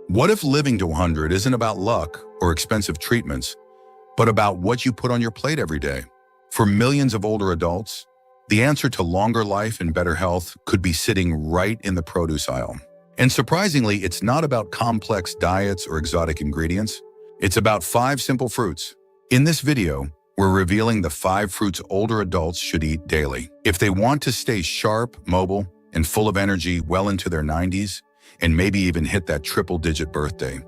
What if living to 100 isn't about luck or expensive treatments, but about what you put on your plate every day? For millions of older adults, the answer to longer life and better health could be sitting right in the produce aisle. And surprisingly, it's not about complex diets or exotic ingredients. It's about 5 simple fruits. In this video, we're revealing the 5 fruits older adults should eat daily if they want to stay sharp, mobile, and full of energy well into their 90s, and maybe even hit that triple-digit birthday.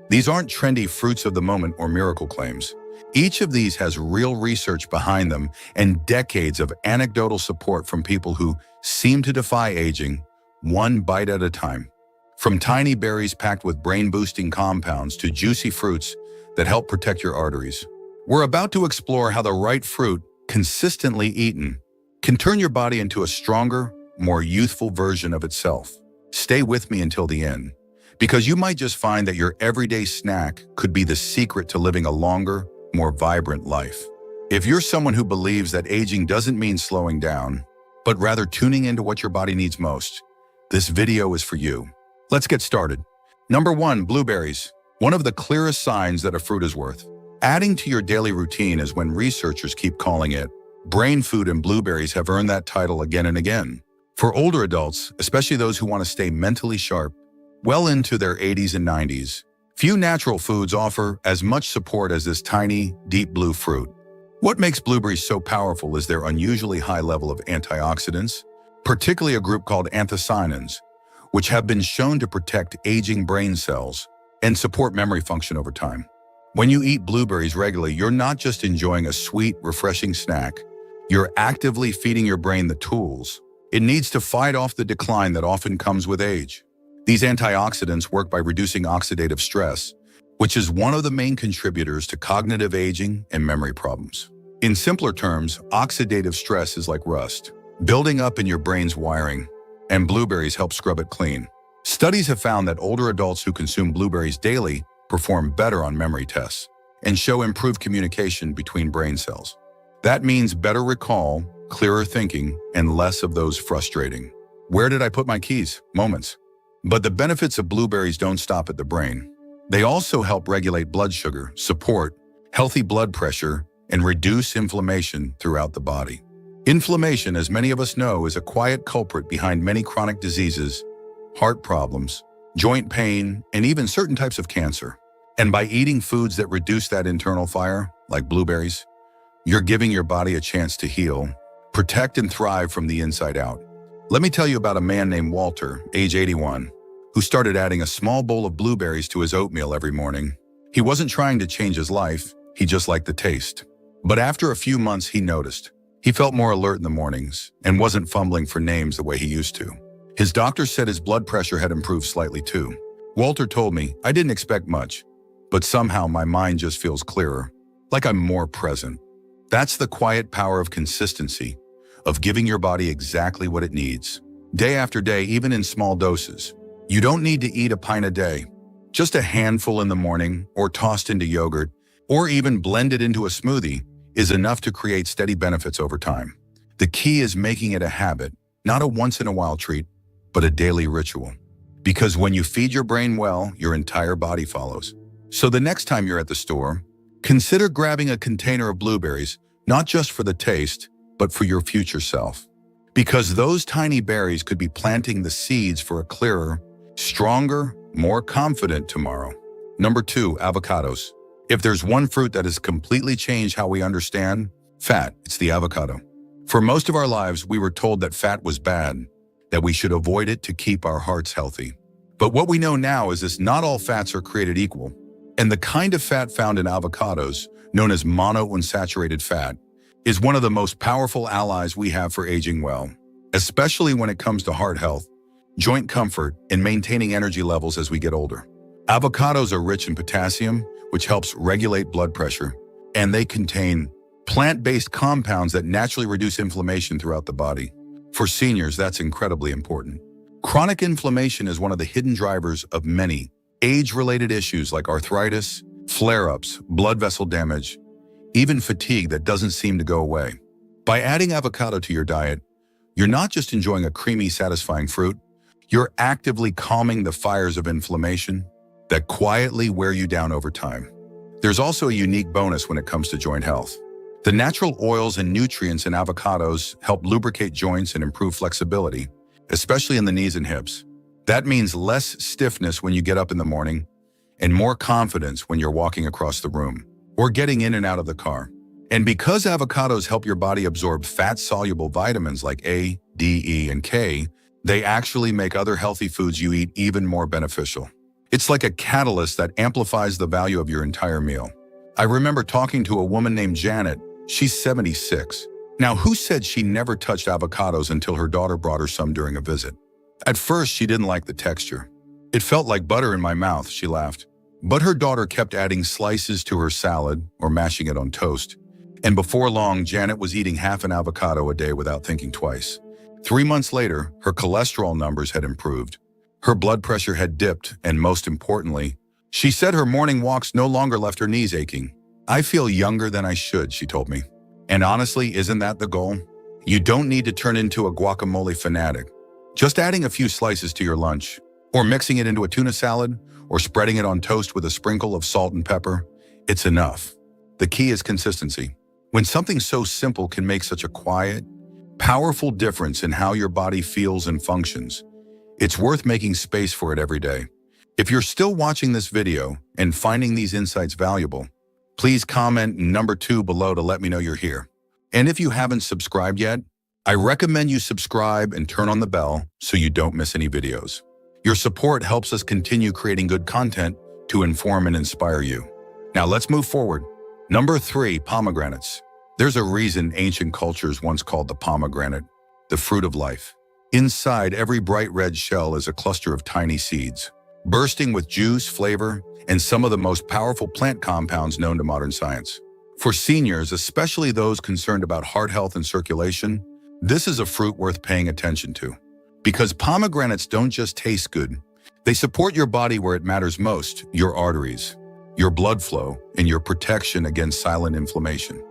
These aren't trendy fruits of the moment or miracle claims. Each of these has real research behind them and decades of anecdotal support from people who seem to defy aging, one bite at a time. From tiny berries packed with brain-boosting compounds to juicy fruits that help protect your arteries. We're about to explore how the right fruit, consistently eaten, can turn your body into a stronger, more youthful version of itself. Stay with me until the end, because you might just find that your everyday snack could be the secret to living a longer, more vibrant life. If you're someone who believes that aging doesn't mean slowing down, but rather tuning into what your body needs most, this video is for you. Let's get started. Number 1, blueberries. One of the clearest signs that a fruit is worth adding to your daily routine is when researchers keep calling it brain food, and blueberries have earned that title again and again. For older adults, especially those who want to stay mentally sharp, well into their 80s and 90s, few natural foods offer as much support as this tiny, deep blue fruit. What makes blueberries so powerful is their unusually high level of antioxidants, particularly a group called anthocyanins, which have been shown to protect aging brain cells and support memory function over time. When you eat blueberries regularly, you're not just enjoying a sweet, refreshing snack. You're actively feeding your brain the tools it needs to fight off the decline that often comes with age. These antioxidants work by reducing oxidative stress, which is one of the main contributors to cognitive aging and memory problems. In simpler terms, oxidative stress is like rust, building up in your brain's wiring, and blueberries help scrub it clean. Studies have found that older adults who consume blueberries daily perform better on memory tests and show improved communication between brain cells. That means better recall, clearer thinking, and less of those frustrating "where did I put my keys?" moments. But the benefits of blueberries don't stop at the brain. They also help regulate blood sugar, support healthy blood pressure, and reduce inflammation throughout the body. Inflammation, as many of us know, is a quiet culprit behind many chronic diseases, heart problems, joint pain, and even certain types of cancer. And by eating foods that reduce that internal fire, like blueberries, you're giving your body a chance to heal, protect, and thrive from the inside out. Let me tell you about a man named Walter, age 81, who started adding a small bowl of blueberries to his oatmeal every morning. He wasn't trying to change his life, he just liked the taste. But after a few months, he noticed. He felt more alert in the mornings and wasn't fumbling for names the way he used to. His doctor said his blood pressure had improved slightly too. Walter told me, "I didn't expect much, but somehow my mind just feels clearer, like I'm more present." That's the quiet power of consistency, of giving your body exactly what it needs, day after day, even in small doses. You don't need to eat a pint a day. Just a handful in the morning, or tossed into yogurt, or even blended into a smoothie, is enough to create steady benefits over time. The key is making it a habit, not a once-in-a-while treat, but a daily ritual. Because when you feed your brain well, your entire body follows. So the next time you're at the store, consider grabbing a container of blueberries, not just for the taste, but for your future self. Because those tiny berries could be planting the seeds for a clearer, stronger, more confident tomorrow. Number 2, avocados. If there's one fruit that has completely changed how we understand fat, it's the avocado. For most of our lives, we were told that fat was bad, that we should avoid it to keep our hearts healthy. But what we know now is this: not all fats are created equal. And the kind of fat found in avocados, known as monounsaturated fat, is one of the most powerful allies we have for aging well, especially when it comes to heart health, joint comfort, and maintaining energy levels as we get older. Avocados are rich in potassium, which helps regulate blood pressure, and they contain plant-based compounds that naturally reduce inflammation throughout the body. For seniors, that's incredibly important. Chronic inflammation is one of the hidden drivers of many age-related issues like arthritis, flare-ups, blood vessel damage, even fatigue that doesn't seem to go away. By adding avocado to your diet, you're not just enjoying a creamy, satisfying fruit, you're actively calming the fires of inflammation, that quietly wear you down over time. There's also a unique bonus when it comes to joint health. The natural oils and nutrients in avocados help lubricate joints and improve flexibility, especially in the knees and hips. That means less stiffness when you get up in the morning and more confidence when you're walking across the room or getting in and out of the car. And because avocados help your body absorb fat-soluble vitamins like A, D, E, and K, they actually make other healthy foods you eat even more beneficial. It's like a catalyst that amplifies the value of your entire meal. I remember talking to a woman named Janet. She's 76. Now, who said she never touched avocados until her daughter brought her some during a visit? At first, she didn't like the texture. It felt like butter in my mouth, she laughed. But her daughter kept adding slices to her salad or mashing it on toast. And before long, Janet was eating half an avocado a day without thinking twice. 3 months later, her cholesterol numbers had improved. Her blood pressure had dipped, and most importantly, she said her morning walks no longer left her knees aching. I feel younger than I should, she told me. And honestly, isn't that the goal? You don't need to turn into a guacamole fanatic. Just adding a few slices to your lunch, or mixing it into a tuna salad, or spreading it on toast with a sprinkle of salt and pepper, it's enough. The key is consistency. When something so simple can make such a quiet, powerful difference in how your body feels and functions, it's worth making space for it every day. If you're still watching this video and finding these insights valuable, please comment number 2 below to let me know you're here. And if you haven't subscribed yet, I recommend you subscribe and turn on the bell so you don't miss any videos. Your support helps us continue creating good content to inform and inspire you. Now let's move forward. Number 3, pomegranates. There's a reason ancient cultures once called the pomegranate the fruit of life. Inside every bright red shell is a cluster of tiny seeds, bursting with juice, flavor, and some of the most powerful plant compounds known to modern science. For seniors, especially those concerned about heart health and circulation, this is a fruit worth paying attention to. Because pomegranates don't just taste good, they support your body where it matters most, your arteries, your blood flow, and your protection against silent inflammation.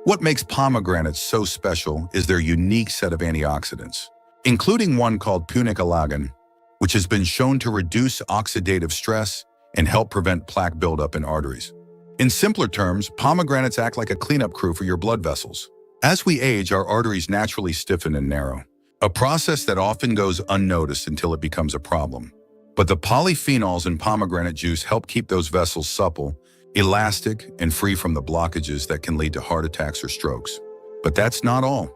What makes pomegranates so special is their unique set of antioxidants, including one called punicalagon, which has been shown to reduce oxidative stress and help prevent plaque buildup in arteries. In simpler terms, pomegranates act like a cleanup crew for your blood vessels. As we age, our arteries naturally stiffen and narrow, a process that often goes unnoticed until it becomes a problem. But the polyphenols in pomegranate juice help keep those vessels supple, elastic, and free from the blockages that can lead to heart attacks or strokes. But that's not all.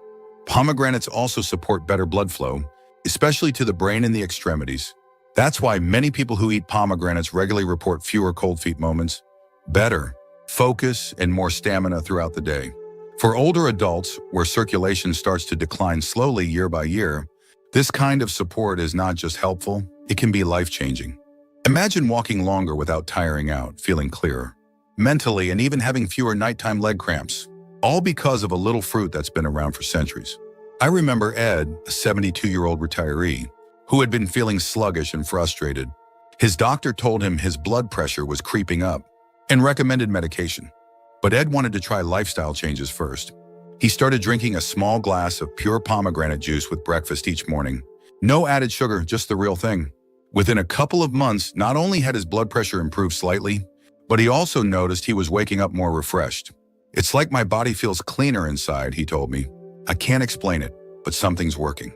Pomegranates also support better blood flow, especially to the brain and the extremities. That's why many people who eat pomegranates regularly report fewer cold feet moments, better focus, and more stamina throughout the day. For older adults, where circulation starts to decline slowly year by year, this kind of support is not just helpful, it can be life-changing. Imagine walking longer without tiring out, feeling clearer, mentally, and even having fewer nighttime leg cramps, all because of a little fruit that's been around for centuries. I remember Ed, a 72-year-old retiree, who had been feeling sluggish and frustrated. His doctor told him his blood pressure was creeping up and recommended medication. But Ed wanted to try lifestyle changes first. He started drinking a small glass of pure pomegranate juice with breakfast each morning. No added sugar, just the real thing. Within a couple of months, not only had his blood pressure improved slightly, but he also noticed he was waking up more refreshed. "It's like my body feels cleaner inside," he told me. "I can't explain it, but something's working."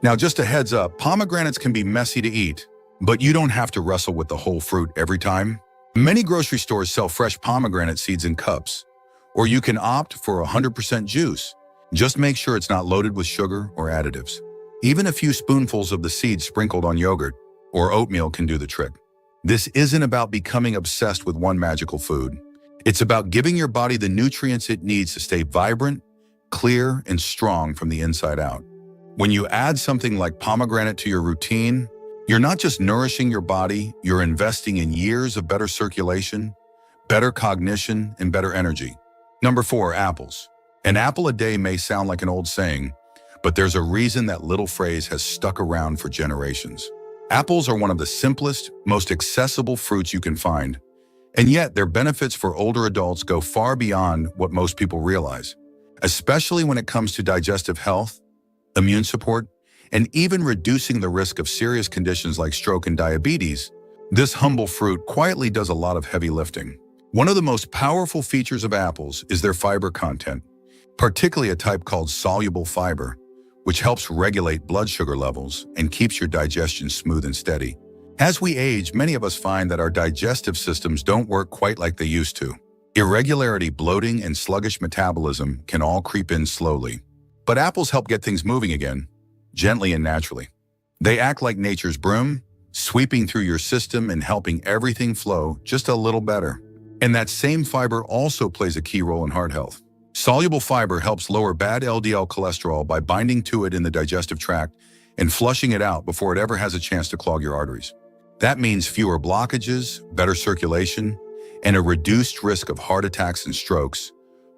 Now, just a heads up, pomegranates can be messy to eat, but you don't have to wrestle with the whole fruit every time. Many grocery stores sell fresh pomegranate seeds in cups, or you can opt for 100% juice. Just make sure it's not loaded with sugar or additives. Even a few spoonfuls of the seeds sprinkled on yogurt or oatmeal can do the trick. This isn't about becoming obsessed with one magical food. It's about giving your body the nutrients it needs to stay vibrant, clear, and strong from the inside out. When you add something like pomegranate to your routine, you're not just nourishing your body, you're investing in years of better circulation, better cognition, and better energy. Number 4, apples. An apple a day may sound like an old saying, but there's a reason that little phrase has stuck around for generations. Apples are one of the simplest, most accessible fruits you can find, and yet their benefits for older adults go far beyond what most people realize, especially when it comes to digestive health, immune support, and even reducing the risk of serious conditions like stroke and diabetes. This humble fruit quietly does a lot of heavy lifting. One of the most powerful features of apples is their fiber content, particularly a type called soluble fiber, which helps regulate blood sugar levels and keeps your digestion smooth and steady. As we age, many of us find that our digestive systems don't work quite like they used to. Irregularity, bloating, and sluggish metabolism can all creep in slowly. But apples help get things moving again, gently and naturally. They act like nature's broom, sweeping through your system and helping everything flow just a little better. And that same fiber also plays a key role in heart health. Soluble fiber helps lower bad LDL cholesterol by binding to it in the digestive tract and flushing it out before it ever has a chance to clog your arteries. That means fewer blockages, better circulation, and a reduced risk of heart attacks and strokes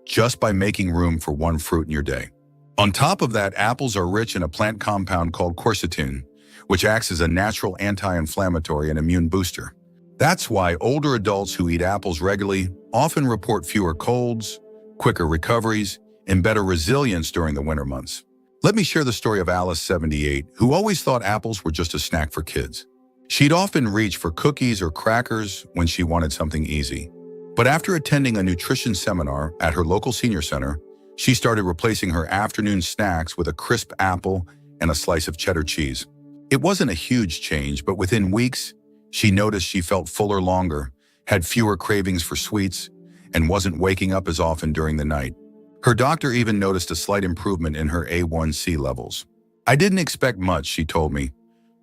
just by making room for one fruit in your day. On top of that, apples are rich in a plant compound called quercetin, which acts as a natural anti-inflammatory and immune booster. That's why older adults who eat apples regularly often report fewer colds, quicker recoveries, and better resilience during the winter months. Let me share the story of Alice, 78, who always thought apples were just a snack for kids. She'd often reach for cookies or crackers when she wanted something easy. But after attending a nutrition seminar at her local senior center, she started replacing her afternoon snacks with a crisp apple and a slice of cheddar cheese. It wasn't a huge change, but within weeks, she noticed she felt fuller longer, had fewer cravings for sweets, and wasn't waking up as often during the night. Her doctor even noticed a slight improvement in her A1C levels. "I didn't expect much," she told me,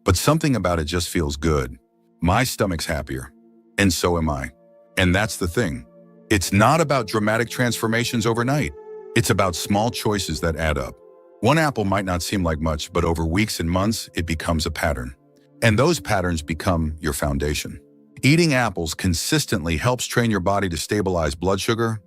"but something about it just feels good. My stomach's happier, and so am I." And that's the thing. It's not about dramatic transformations overnight. It's about small choices that add up. One apple might not seem like much, but over weeks and months, it becomes a pattern. And those patterns become your foundation. Eating apples consistently helps train your body to stabilize blood sugar,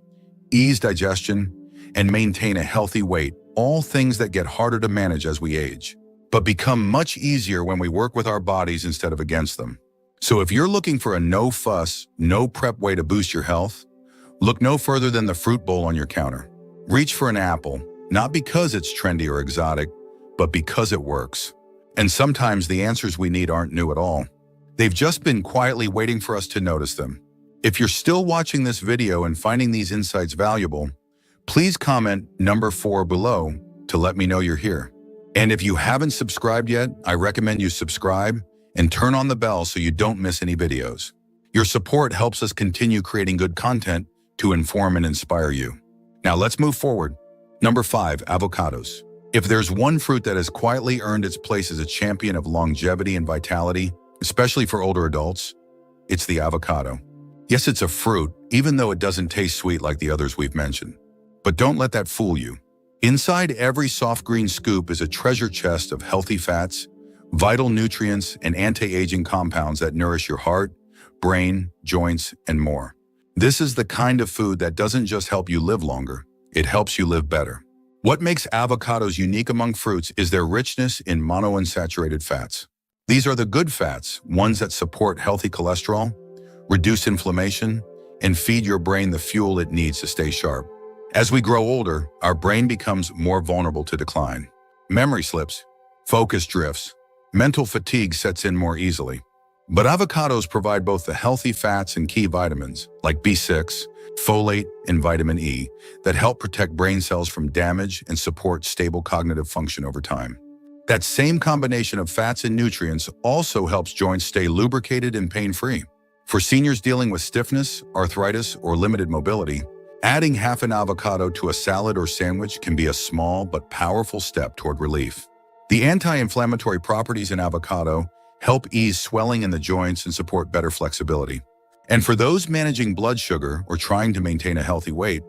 ease digestion, and maintain a healthy weight, all things that get harder to manage as we age, but become much easier when we work with our bodies instead of against them. So if you're looking for a no-fuss, no-prep way to boost your health, look no further than the fruit bowl on your counter. Reach for an apple, not because it's trendy or exotic, but because it works. And sometimes the answers we need aren't new at all. They've just been quietly waiting for us to notice them. If you're still watching this video and finding these insights valuable, please comment number 4 below to let me know you're here. And if you haven't subscribed yet, I recommend you subscribe and turn on the bell so you don't miss any videos. Your support helps us continue creating good content to inform and inspire you. Now let's move forward. Number 5, avocados. If there's one fruit that has quietly earned its place as a champion of longevity and vitality, especially for older adults, it's the avocado. Yes, it's a fruit, even though it doesn't taste sweet like the others we've mentioned. But don't let that fool you. Inside every soft green scoop is a treasure chest of healthy fats, vital nutrients, and anti-aging compounds that nourish your heart, brain, joints, and more. This is the kind of food that doesn't just help you live longer, it helps you live better. What makes avocados unique among fruits is their richness in monounsaturated fats. These are the good fats, ones that support healthy cholesterol, reduce inflammation, and feed your brain the fuel it needs to stay sharp. As we grow older, our brain becomes more vulnerable to decline. Memory slips, focus drifts, mental fatigue sets in more easily. But avocados provide both the healthy fats and key vitamins, like B6, folate, and vitamin E, that help protect brain cells from damage and support stable cognitive function over time. That same combination of fats and nutrients also helps joints stay lubricated and pain-free. For seniors dealing with stiffness, arthritis, or limited mobility, adding half an avocado to a salad or sandwich can be a small but powerful step toward relief. The anti-inflammatory properties in avocado help ease swelling in the joints and support better flexibility. And for those managing blood sugar or trying to maintain a healthy weight,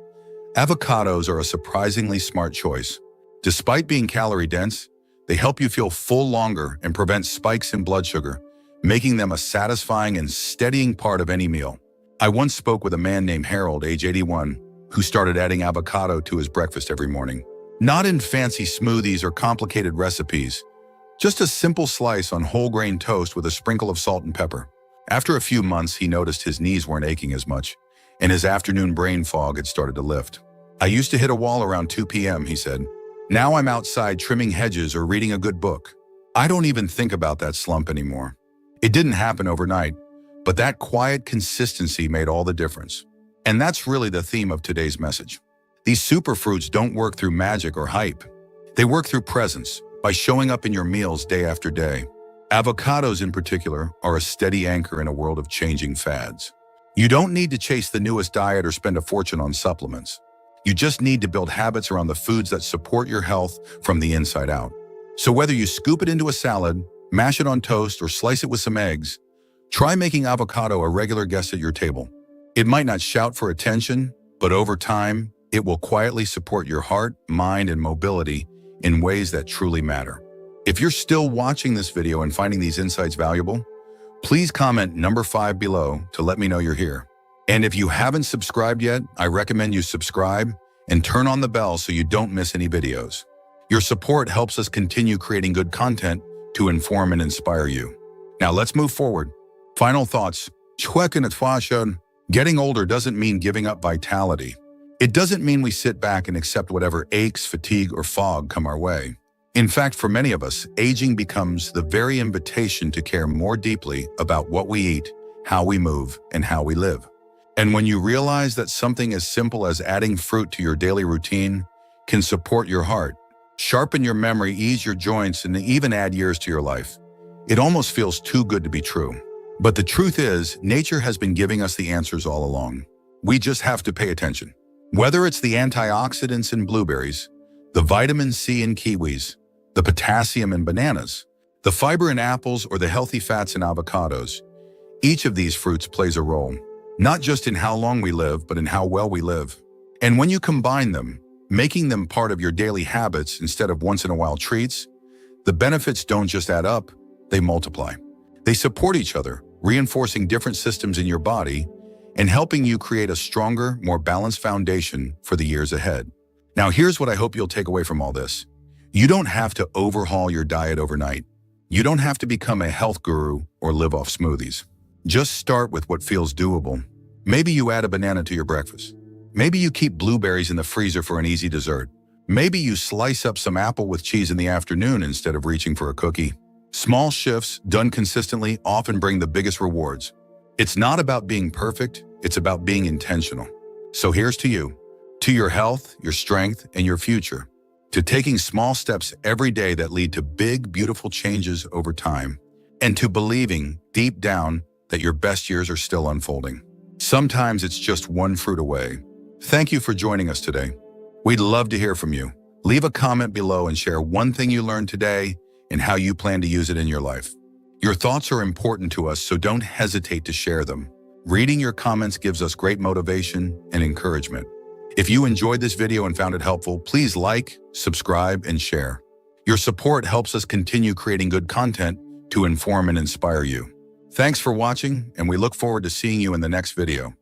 avocados are a surprisingly smart choice. Despite being calorie-dense, they help you feel full longer and prevent spikes in blood sugar, making them a satisfying and steadying part of any meal. I once spoke with a man named Harold, age 81, who started adding avocado to his breakfast every morning. Not in fancy smoothies or complicated recipes, just a simple slice on whole grain toast with a sprinkle of salt and pepper. After a few months, he noticed his knees weren't aching as much, and his afternoon brain fog had started to lift. "I used to hit a wall around 2 p.m., he said. "Now I'm outside trimming hedges or reading a good book. I don't even think about that slump anymore." It didn't happen overnight, but that quiet consistency made all the difference. And that's really the theme of today's message. These superfruits don't work through magic or hype. They work through presence, by showing up in your meals day after day. Avocados in particular are a steady anchor in a world of changing fads. You don't need to chase the newest diet or spend a fortune on supplements. You just need to build habits around the foods that support your health from the inside out. So whether you scoop it into a salad, mash it on toast, or slice it with some eggs, try making avocado a regular guest at your table. It might not shout for attention, but over time, it will quietly support your heart, mind, and mobility in ways that truly matter. If you're still watching this video and finding these insights valuable, please comment number 5 below to let me know you're here. And if you haven't subscribed yet, I recommend you subscribe and turn on the bell so you don't miss any videos. Your support helps us continue creating good content to inform and inspire you. Now let's move forward. Final thoughts. Getting older doesn't mean giving up vitality. It doesn't mean we sit back and accept whatever aches, fatigue, or fog come our way. In fact, for many of us, aging becomes the very invitation to care more deeply about what we eat, how we move, and how we live. And when you realize that something as simple as adding fruit to your daily routine can support your heart, sharpen your memory, ease your joints, and even add years to your life, it almost feels too good to be true. But the truth is, nature has been giving us the answers all along. We just have to pay attention. Whether it's the antioxidants in blueberries, the vitamin C in kiwis, the potassium in bananas, the fiber in apples, or the healthy fats in avocados, each of these fruits plays a role, not just in how long we live, but in how well we live. And when you combine them, making them part of your daily habits instead of once-in-a-while treats, the benefits don't just add up, they multiply. They support each other, reinforcing different systems in your body and helping you create a stronger, more balanced foundation for the years ahead. Now, here's what I hope you'll take away from all this. You don't have to overhaul your diet overnight. You don't have to become a health guru or live off smoothies. Just start with what feels doable. Maybe you add a banana to your breakfast. Maybe you keep blueberries in the freezer for an easy dessert. Maybe you slice up some apple with cheese in the afternoon instead of reaching for a cookie. Small shifts, done consistently, often bring the biggest rewards. It's not about being perfect, it's about being intentional. So here's to you, to your health, your strength, and your future, to taking small steps every day that lead to big, beautiful changes over time, and to believing deep down that your best years are still unfolding. Sometimes it's just one fruit away. Thank you for joining us today. We'd love to hear from you. Leave a comment below and share one thing you learned today and how you plan to use it in your life. Your thoughts are important to us, so don't hesitate to share them. Reading your comments gives us great motivation and encouragement. If you enjoyed this video and found it helpful, please like, subscribe, and share. Your support helps us continue creating good content to inform and inspire you. Thanks for watching, and we look forward to seeing you in the next video.